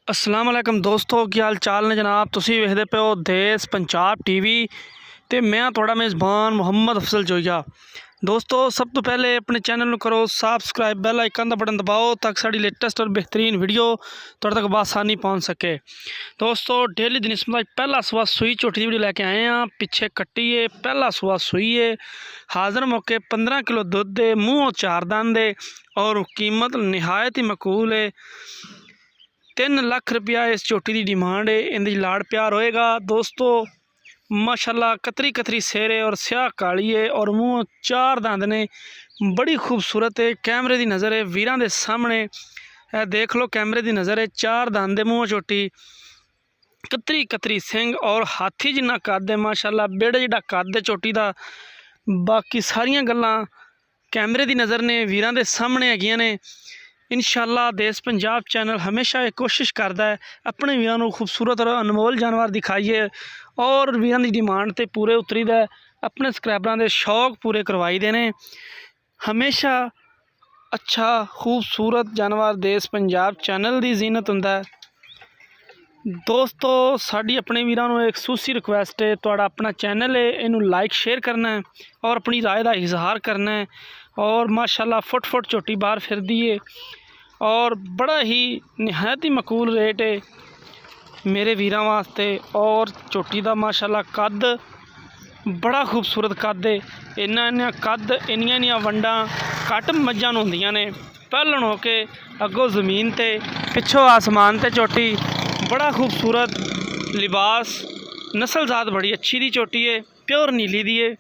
अस्सलाम वालेकुम दोस्तों, की हाल चाल ने जनाब। तुसी वेखदे पे हो देश पंजाब टीवी ते मैं थोड़ा मेज़बान मुहम्मद अफजल जोइया। दोस्तों सब तो पहले अपने चैनल को करो सब्सक्राइब, बेल आइकन का बटन दबाओ ताकि साड़ी लेटेस्ट और बेहतरीन वीडियो तुहाडे तक बआसानी पहुँच सके। दोस्तों डेली दी निस्बत पहला सुबह सूई झोटी की वीडियो लैके आए हैं। पिछे कट्टी है, पहला सुबह सूई है, हाज़र मौके 15 किलो दुध दे, मूँह 4 दंद दे और कीमत नहायत ही मकबूल है। 3 लाख रुपया इस झोटी की डिमांड है। इनकी लाड़ प्यार होएगा। दोस्तों माशाल्लाह कतरी कतरी सेरे और स्याह काली है और मुँह 4 दंद ने, बड़ी खूबसूरत है। कैमरे की नज़र है वीरां दे सामने, देख लो कैमरे की नज़र है। 4 दंद है मूँह झोटी, कतरी कतरी सिंह और हाथी जिन्ना कद है माशाल्लाह, बेड़े जिहड़ा कद है झोटी का। बाकी सारियां गल्लां कैमरे की नज़र ने, वीरां दे सामने हैगियां ने। इंशाअल्लाह देश पंजाब चैनल हमेशा ये कोशिश करता है अपने वीरां नूं खूबसूरत और अनमोल जानवर दिखाइए और वीरां दी डिमांड ते पूरे उतरीदा है, अपने सबसक्राइबरां दे शौक पूरे करवाई देने। हमेशा अच्छा खूबसूरत जानवर देश पंजाब चैनल की जीनत हुंदा है। दोस्तों साड़ी अपने वीरां नूं एक सूसी रिक्वेस्ट है, तुहाडा अपना चैनल है, इनू लाइक शेयर करना है और अपनी राय का इजहार करना है। और माशाल्लाह फुट फुट झोटी बाहर फिरदी है और बड़ा ही नहायत ही मकबूल रेट है मेरे वीरां वास्ते। और झोटी का माशाल्लाह कद बड़ा खूबसूरत कद है। इन्ना कद, इन्नियां वंडा घट मझां नूं हुंदियां ने। पहलन हो के अगों जमीन ते, पिछों आसमान ते झोटी, बड़ा खूबसूरत लिबास, नस्लजात बड़ी अच्छी दी झोटी है, प्योर नीली दी है।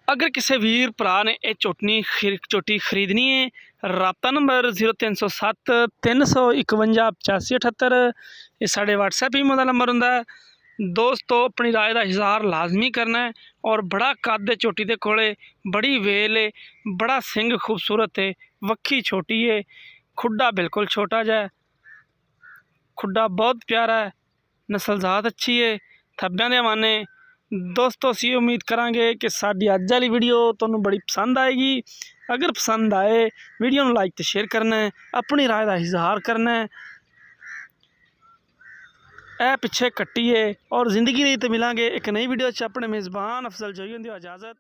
अगर किसी वीर भरा ने यह झोटी खरीदनी है, राबता नंबर 0307 351 8578, ये साढ़े WhatsApp ईमो का नंबर होंदा है। दोस्तों अपनी राय का इजहार लाजमी करना है। और बड़ा कद है झोटी के कोले, बड़ी वेल है, बड़ा सिंग खूबसूरत है, वक्खी छोटी है, खुड्डा बिल्कुल छोटा जा है, खुड्डा बहुत प्यारा है, नस्लजात अच्छी है, थब्बियां दे हवाने। दोस्तों असी उम्मीद करांगे कि साडी अज वाली वीडियो तुहानूं बड़ी पसंद आएगी। अगर पसंद आए वीडियो नूं लाइक ते शेयर करना है, अपनी राय का इजहार करना है। ए पिछे कट्टी है और जिंदगी रही तो मिलांगे एक नई वीडियो। अपने मेज़बान अफजल जोई होंदी इजाज़त।